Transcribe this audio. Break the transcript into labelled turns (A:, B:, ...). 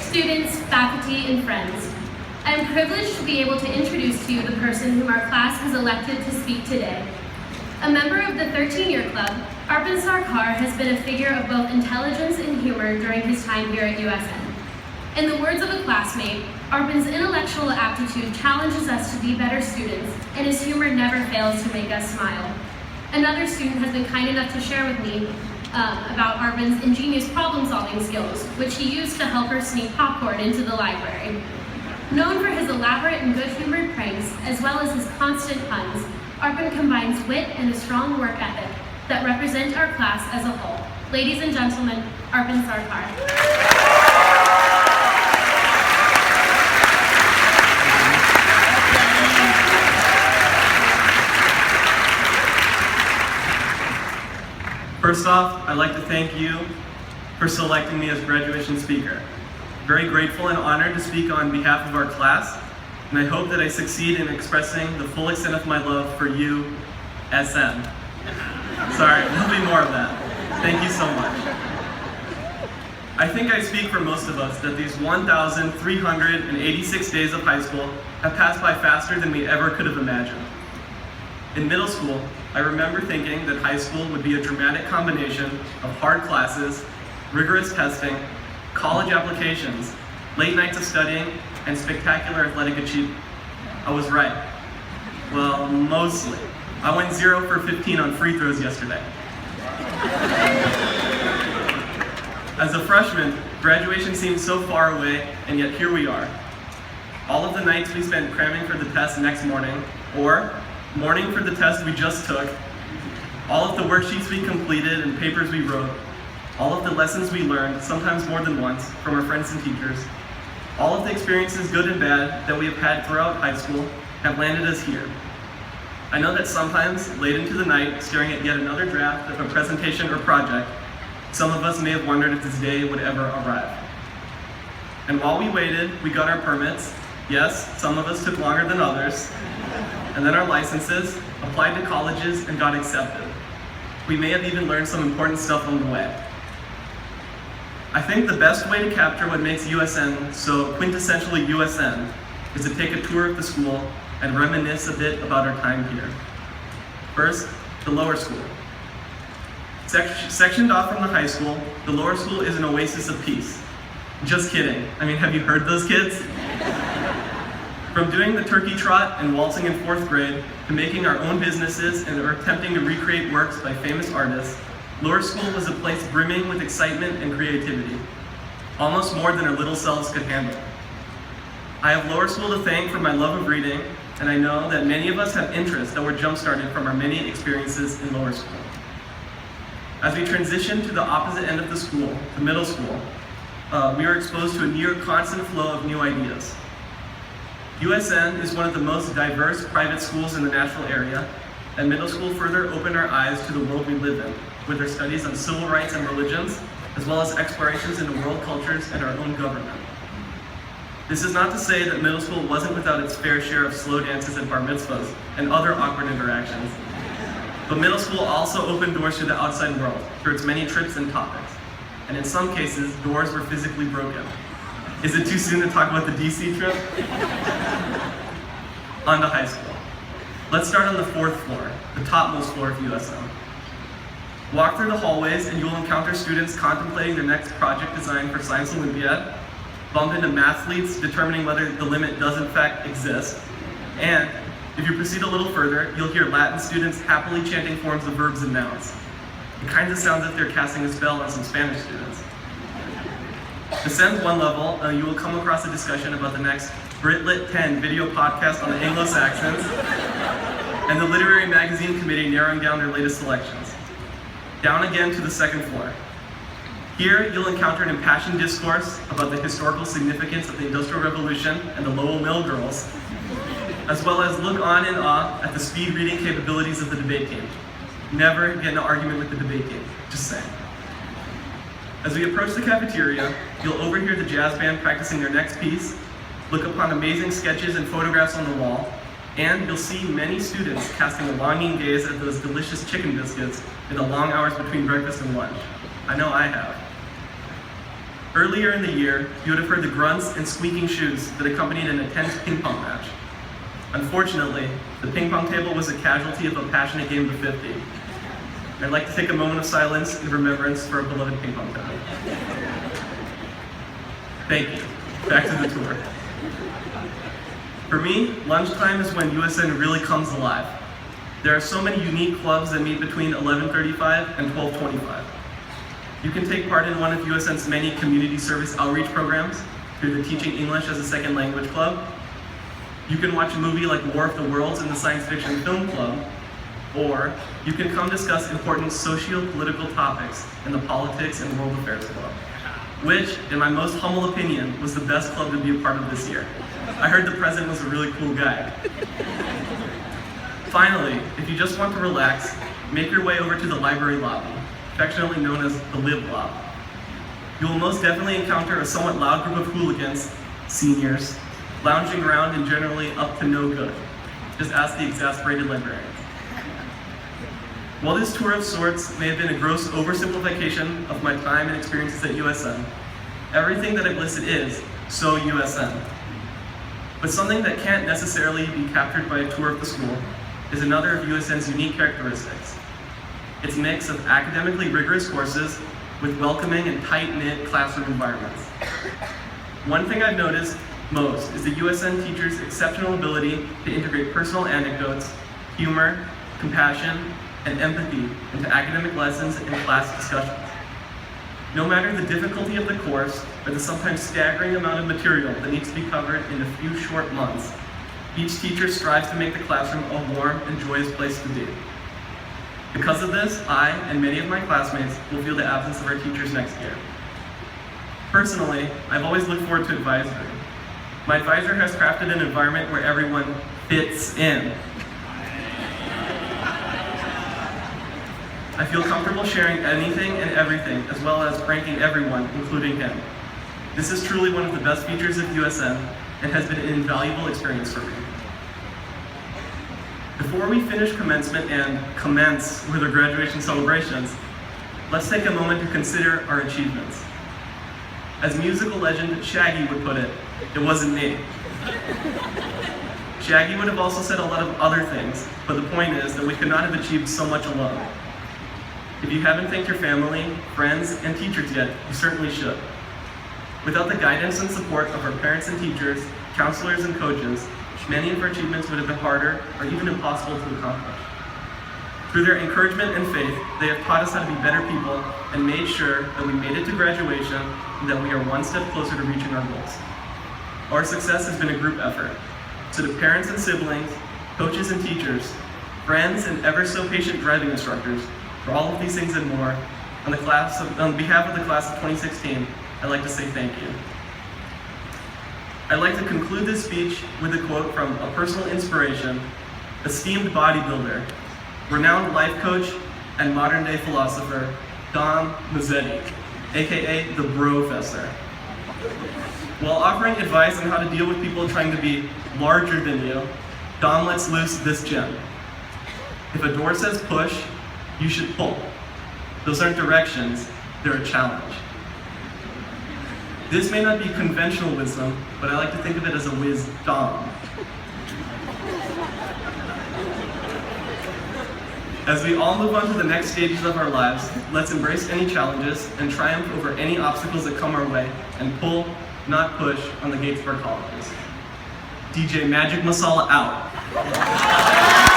A: students, faculty, and friends. I am privileged to be able to introduce to you the person whom our class has elected to speak today. A member of the 13-year club, Arpan has been a figure of both intelligence and humor during his time here at USN. In the words of a classmate, Arpan's intellectual aptitude challenges us to be better students, and his humor never fails to make us smile. Another student has been kind enough to share with me about Arpan's ingenious problem-solving skills, which he used to help her sneak popcorn into the library. Known for his elaborate and good-humored pranks, as well as his constant puns, Arpan combines wit and a strong work ethic that represent our class as a whole. Ladies and gentlemen, Arpan Sarkar.
B: First off, I'd like to thank you for selecting me as graduation speaker. Very grateful and honored to speak on behalf of our class, and I hope that I succeed in expressing the full extent of my love for you, SM. Sorry, there'll be more of that. Thank you so much. I think I speak for most of us that these 1,386 days of high school have passed by faster than we ever could have imagined. In middle school, I remember thinking that high school would be a dramatic combination of hard classes, rigorous testing, college applications, late nights of studying, and spectacular athletic achievement. I was right. Well, mostly. I went 0 for 15 on free throws yesterday. As a freshman, graduation seemed so far away, and yet here we are. All of the nights we spent cramming for the test next morning, or morning for the test we just took, all of the worksheets we completed and papers we wrote, all of the lessons we learned, sometimes more than once, from our friends and teachers, all of the experiences, good and bad, that we have had throughout high school have landed us here. I know that sometimes, late into the night, staring at yet another draft of a presentation or project, some of us may have wondered if this day would ever arrive. And while we waited, we got our permits. Yes, some of us took longer than others. And then our licenses, applied to colleges, and got accepted. We may have even learned some important stuff on the way. I think the best way to capture what makes USN so quintessentially USN is to take a tour of the school and reminisce a bit about our time here. First, the lower school. Sectioned off from the high school, the lower school is an oasis of peace. Just kidding. I mean, have you heard those kids? From doing the turkey trot and waltzing in 4th grade, to making our own businesses and attempting to recreate works by famous artists, lower school was a place brimming with excitement and creativity, almost more than our little selves could handle. I have lower school to thank for my love of reading, and I know that many of us have interests that were jump-started from our many experiences in lower school. As we transition to the opposite end of the school, the middle school, we are exposed to a near constant flow of new ideas. USN is one of the most diverse private schools in the Nashville area, and middle school further opened our eyes to the world we live in, with our studies on civil rights and religions, as well as explorations into world cultures and our own government. This is not to say that middle school wasn't without its fair share of slow dances and bar mitzvahs and other awkward interactions, but middle school also opened doors to the outside world through its many trips and topics, and in some cases, doors were physically broken. Is it too soon to talk about the DC trip? On to high school. Let's start on the 4th floor, the topmost floor of USN. Walk through the hallways and you will encounter students contemplating their next project design for Science Olympiad, bump into mathletes determining whether the limit does in fact exist, and if you proceed a little further, you'll hear Latin students happily chanting forms of verbs and nouns. It kind of sounds as if they're casting a spell on some Spanish students. Descend one level, you will come across a discussion about the next Britlit 10 video podcast on the Anglo-Saxons, and the literary magazine committee narrowing down their latest selections. Down again to the 2nd floor. Here, you'll encounter an impassioned discourse about the historical significance of the Industrial Revolution and the Lowell Mill Girls, as well as look on in awe at the speed reading capabilities of the debate team. Never get in an argument with the debate team, just saying. As we approach the cafeteria, you'll overhear the jazz band practicing their next piece, look upon amazing sketches and photographs on the wall, and you'll see many students casting a longing gaze at those delicious chicken biscuits in the long hours between breakfast and lunch. I know I have. Earlier in the year, you would have heard the grunts and squeaking shoes that accompanied an intense ping pong match. Unfortunately, the ping pong table was a casualty of a passionate game of 50. I'd like to take a moment of silence in remembrance for our beloved ping pong table. Thank you. Back to the tour. For me, lunchtime is when USN really comes alive. There are so many unique clubs that meet between 11:35 and 12:25. You can take part in one of USN's many community service outreach programs through the Teaching English as a Second Language Club. You can watch a movie like War of the Worlds in the Science Fiction Film Club, or you can come discuss important socio-political topics in the Politics and World Affairs Club, which, in my most humble opinion, was the best club to be a part of this year. I heard the president was a really cool guy. Finally, if you just want to relax, make your way over to the library lobby, affectionately known as the Lib Lob. You will most definitely encounter a somewhat loud group of hooligans, seniors, lounging around and generally up to no good. Just ask the exasperated librarian. While this tour of sorts may have been a gross oversimplification of my time and experiences at USN, everything that I've listed is so USN. But something that can't necessarily be captured by a tour of the school is another of USN's unique characteristics. Its mix of academically rigorous courses with welcoming and tight-knit classroom environments. One thing I've noticed most is the USN teachers' exceptional ability to integrate personal anecdotes, humor, compassion, and empathy into academic lessons and class discussions. No matter the difficulty of the course or the sometimes staggering amount of material that needs to be covered in a few short months, each teacher strives to make the classroom a warm and joyous place to be. Because of this, I and many of my classmates will feel the absence of our teachers next year. Personally, I've always looked forward to advisory. My advisor has crafted an environment where everyone fits in. I feel comfortable sharing anything and everything, as well as pranking everyone, including him. This is truly one of the best features of USN and has been an invaluable experience for me. Before we finish commencement and commence with our graduation celebrations, let's take a moment to consider our achievements. As musical legend Shaggy would put it wasn't me. Shaggy would have also said a lot of other things, but the point is that we could not have achieved so much alone. If you haven't thanked your family, friends, and teachers yet, you certainly should. Without the guidance and support of our parents and teachers, counselors and coaches, many of our achievements would have been harder or even impossible to accomplish. Through their encouragement and faith, they have taught us how to be better people and made sure that we made it to graduation and that we are one step closer to reaching our goals. Our success has been a group effort. So to parents and siblings, coaches and teachers, friends and ever so patient driving instructors, for all of these things and more, on behalf of the class of 2016, I'd like to say thank you. I'd like to conclude this speech with a quote from a personal inspiration, esteemed bodybuilder, renowned life coach, and modern-day philosopher, Dom Mazzetti, aka the Brofessor. While offering advice on how to deal with people trying to be larger than you, Dom lets loose this gem. If a door says push, you should pull. Those aren't directions, they're a challenge. This may not be conventional wisdom, but I like to think of it as a wisdom. As we all move on to the next stages of our lives, let's embrace any challenges and triumph over any obstacles that come our way and pull, not push, on the gates of our colleges. DJ Magic Masala out.